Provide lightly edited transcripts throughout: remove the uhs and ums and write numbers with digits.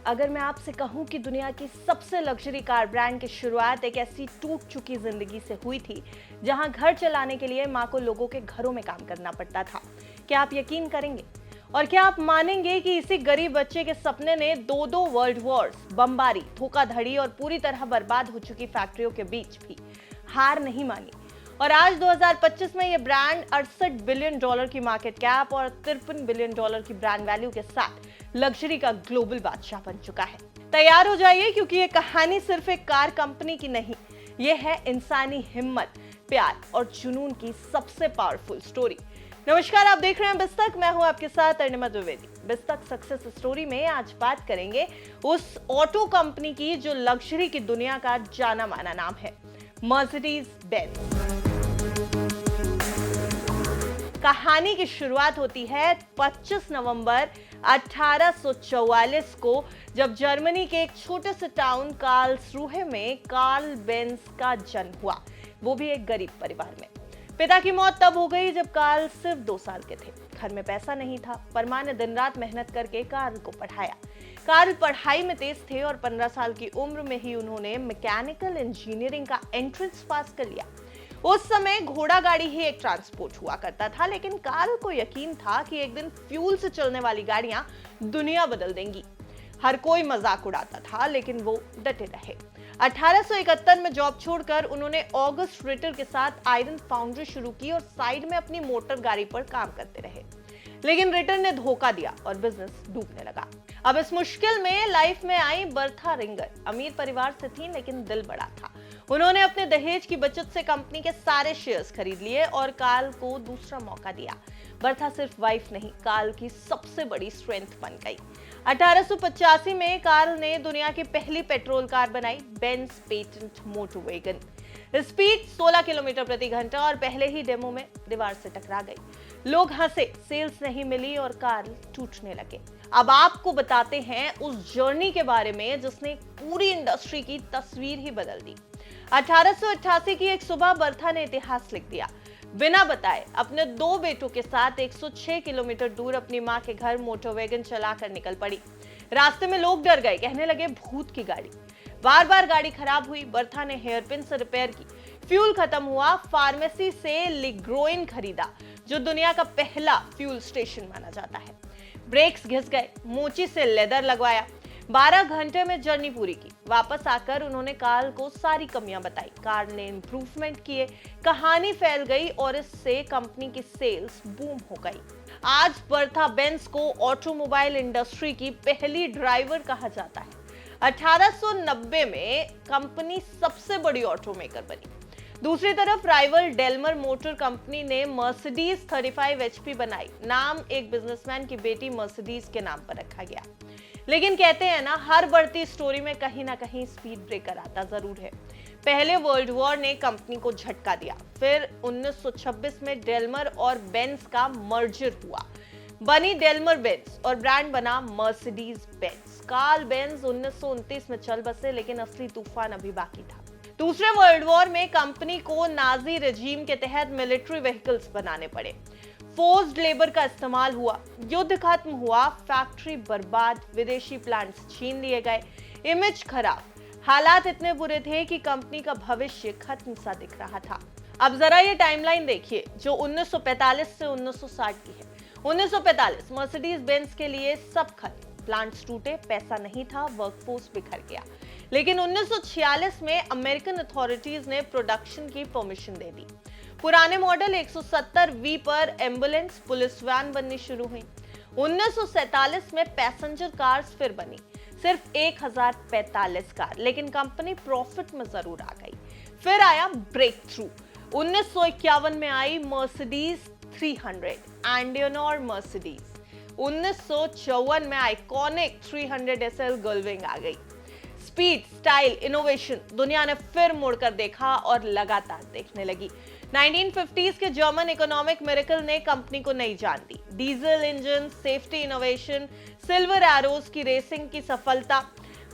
अगर मैं आपसे कहूं कि दुनिया की सबसे लग्जरी कार ब्रांड की शुरुआत एक ऐसी टूट चुकी जिंदगी से हुई थी जहां घर चलाने के लिए मां को लोगों के घरों में काम करना पड़ता था, क्या आप यकीन करेंगे? और क्या आप मानेंगे कि इसी गरीब बच्चे के सपने ने दो वर्ल्ड वॉर्स, बमबारी, धोखाधड़ी और पूरी तरह बर्बाद हो चुकी फैक्ट्रियों के बीच भी हार नहीं मानी और आज 2025 में ये ब्रांड 68 बिलियन डॉलर की मार्केट कैप और 53 बिलियन डॉलर की ब्रांड वैल्यू के साथ लग्जरी का ग्लोबल बादशाह बन चुका है। तैयार हो जाइए क्योंकि ये कहानी सिर्फ एक कार कंपनी की नहीं, ये है इंसानी हिम्मत, प्यार और जुनून की सबसे पावरफुल स्टोरी। नमस्कार, आप देख रहे हैं बिस्तक, मैं हूं आपके साथ अर्निमा द्विवेदी। बिस्तक सक्सेस स्टोरी में आज बात करेंगे उस ऑटो कंपनी की जो लग्जरी की दुनिया का जाना माना नाम है, मर्सिडीज बेंज। कहानी की शुरुआत होती है 25 नवंबर 1844 को, जब जर्मनी के एक छोटे से टाउन कार्लसरूहे में कार्ल बेंज का जन्म हुआ, वो भी एक गरीब परिवार में। पिता की मौत तब हो गई जब कार्ल सिर्फ 2 साल के थे। घर में पैसा नहीं था, पर मां ने दिन रात मेहनत करके कार्ल को पढ़ाया। कार्ल पढ़ाई में तेज थे और 15 साल की उम्र में ही उन्होंने मैकेनिकल इंजीनियरिंग का एंट्रेंस पास कर लिया। उस समय घोड़ा गाड़ी ही एक ट्रांसपोर्ट हुआ करता था, लेकिन कार्ल को यकीन था कि एक दिन फ्यूल से चलने वाली गाड़ियां दुनिया बदल देंगी। हर कोई मजाक उड़ाता था, लेकिन वो डटे रहे। 1871 में जॉब छोड़कर उन्होंने ऑगस्ट रिटर के साथ आयरन फाउंड्री शुरू की और साइड में अपनी मोटर गाड़ी पर काम करते रहे। लेकिन रिटर ने धोखा दिया और बिजनेस डूबने लगा। अब इस मुश्किल में लाइफ में आई बर्था रिंगर। अमीर परिवार से थी, लेकिन दिल बड़ा था। उन्होंने अपने दहेज की बचत से कंपनी के सारे शेयर्स खरीद लिए और कार्ल को दूसरा मौका दिया। बर्था सिर्फ वाइफ नहीं, कार्ल की सबसे बड़ी स्ट्रेंथ बन गई। 1885 में कार्ल ने दुनिया की पहली पेट्रोल कार बनाई, Benz patent motor wagon. Speed 16 kilometre प्रति घंटा और पहले ही डेमो में दीवार से टकरा गई। लोग हंसे, सेल्स नहीं मिली और कार्ल टूटने लगे। अब आपको बताते हैं उस जर्नी के बारे में जिसने पूरी इंडस्ट्री की तस्वीर ही बदल दी। 1888 की एक सुबह बर्था ने इतिहास लिख दिया। बिना बताए अपने 2 बेटों के साथ 106 किलोमीटर दूर अपनी मां के घर मोटर वैगन चलाकर निकल पड़ी। रास्ते में लोग डर गए, कहने लगे भूत की गाड़ी। बार बार गाड़ी खराब हुई, बर्था ने हेयरपिन से रिपेयर की। फ्यूल खत्म हुआ, फार्मेसी से लिग्रोइन खरीदा, जो दुनिया का पहला फ्यूल स्टेशन माना जाता है। ब्रेक्स घिस गए, मोची से लेदर लगवाया। 12 घंटे में जर्नी पूरी की। वापस आकर उन्होंने कार्ल को सारी कमियां बताई। कार्ल ने इंप्रूवमेंट किए, कहानी फैल गई और इससे कंपनी की सेल्स बूम हो गई। आज बर्था बेंज को ऑटोमोबाइल इंडस्ट्री की पहली ड्राइवर कहा जाता है। 1890 में कंपनी सबसे बड़ी ऑटोमेकर बनी। दूसरी तरफ राइवल डेलमर मोटर कंपनी ने मर्सिडीज 35 HP बनाई। नाम एक बिजनेसमैन की बेटी मर्सिडीज के नाम पर रखा गया। लेकिन कहते हैं ना, हर बढ़ती स्टोरी में कहीं ना कहीं स्पीड ब्रेकर आता जरूर है। पहले वर्ल्ड वॉर ने कंपनी को झटका दिया। फिर 1926 में डेलमर और बेंज का मर्जर हुआ, बनी डेलमर बेंज और ब्रांड बना मर्सिडीज बेंज। कार्ल बेंज 1929 में चल बसे, लेकिन असली तूफान अभी बाकी था। दूसरे वर्ल्ड वॉर में कंपनी को नाजी रेजीम के तहत मिलिट्री व्हीकल्स बनाने पड़े। फोर्स्ड लेबर का इस्तेमाल हुआ, युद्ध खत्म हुआ, फैक्ट्री बर्बाद, विदेशी प्लांट्स छीन लिए गए, इमेज खराब। हालात इतने बुरे थे कि कंपनी का भविष्य खत्म सा दिख रहा था। अब जरा ये टाइमलाइन देखिए जो 1945 से 1960 की है। 1945 मर्सिडीज बेंज के लिए सब खत्म, प्लांट्स टूटे, पैसा नहीं था, वर्कफोर्स बिखर गया। लेकिन 1946 में अमेरिकन अथॉरिटीज ने प्रोडक्शन की परमिशन दे दी। पुराने मॉडल 170V पर एम्बुलेंस, पुलिस वैन बननी शुरू हुई। 1947 में पैसेंजर कार्स फिर बनी, सिर्फ 1045 कार, लेकिन कंपनी प्रॉफिट में जरूर आ गई। फिर आया ब्रेक थ्रू। 1951 में आई मर्सिडीज 300 एंडियनोर मर्सिडीज। 1954 में आइकॉनिक 300 SL गुलविंग आ गई। स्पीड, स्टाइल, इनोवेशन, दुनिया ने फिर मुड़कर देखा और लगातार देखने लगी। 1950s के जर्मन इकोनॉमिक मिरेकल ने कंपनी को नई जान दी। Diesel engine, safety innovation, silver arrows की रेसिंग की सफलता।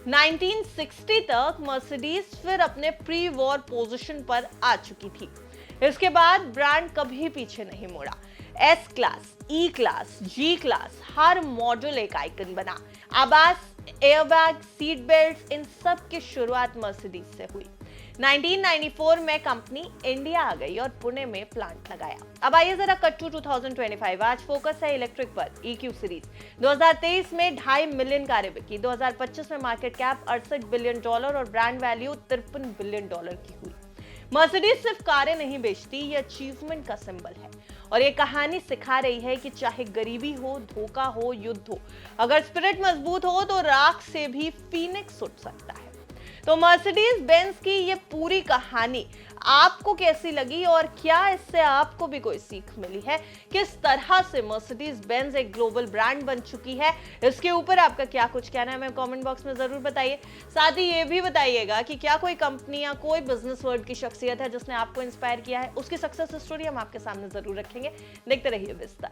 1960 तक मर्सिडीज फिर अपने प्री वॉर पोजीशन पर आ चुकी थी। इसके बाद ब्रांड कभी पीछे नहीं मुड़ा। एस क्लास, ई क्लास, जी क्लास, हर मॉडल एक आइकन बना। आवाज एयरबैग, सीट बेल्ट, इन सब की शुरुआत मर्सिडीज से हुई। 1994 में कंपनी इंडिया आ गई और पुणे में प्लांट लगाया। अब आइए जरा कट टू 2025। आज फोकस है इलेक्ट्रिक पर EQ सीरीज। 2023 में 2.5 मिलियन कारें बिकी। 2025 में मार्केट कैप $68 बिलियन और ब्रांड वैल्यू $53 बिलियन की हुई। मर्सिडीज सिर्फ कारें नहीं बेचती, ये अचीवमेंट का सिंबल है और ये कहानी सिखा रही है कि चाहे गरीबी हो, धोखा हो, युद्ध हो, अगर स्पिरिट मजबूत हो तो राख से भी फीनिक्स उठ सकता है। तो मर्सिडीज बेंज की ये पूरी कहानी आपको कैसी लगी और क्या इससे आपको भी कोई सीख मिली है? किस तरह से मर्सिडीज बेंज एक ग्लोबल ब्रांड बन चुकी है, इसके ऊपर आपका क्या कुछ कहना है, हमें कमेंट बॉक्स में जरूर बताइए। साथ ही ये भी बताइएगा कि क्या कोई कंपनी या कोई बिजनेस वर्ल्ड की शख्सियत है जिसने आपको इंस्पायर किया है, उसकी सक्सेस स्टोरी हम आपके सामने जरूर रखेंगे। देखते रहिए विस्तार।